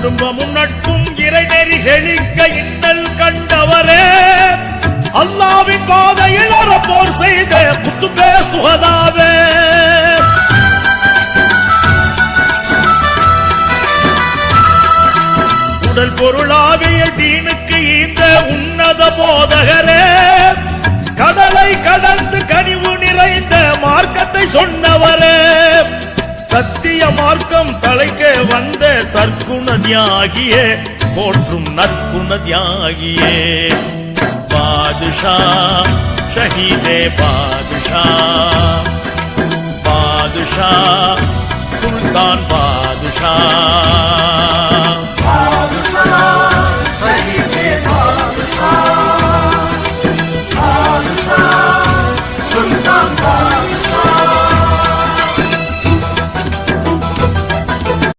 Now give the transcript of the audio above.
குடும்பமும் நட்பும் இறைநெறி செழிக்க இன்னல் கண்டவரே அல்லாவின் பாதையில் போர் செய்த குத்துபே சுகதாவே உடல் பொருளாவிய தீனுக்கு இந்த உன்னத போதகரே கடலை கடந்து கனிவு நிறைந்த மார்க்கத்தை சொன்னவரே சத்திய மார்க்கம் தலைக்க வந்த சற்குண தியாகியே போற்றும் நற்குண தியாகியே பாதுஷா ஷஹீதே பாதுஷா பாதுஷா சுல்தான் பாதுஷா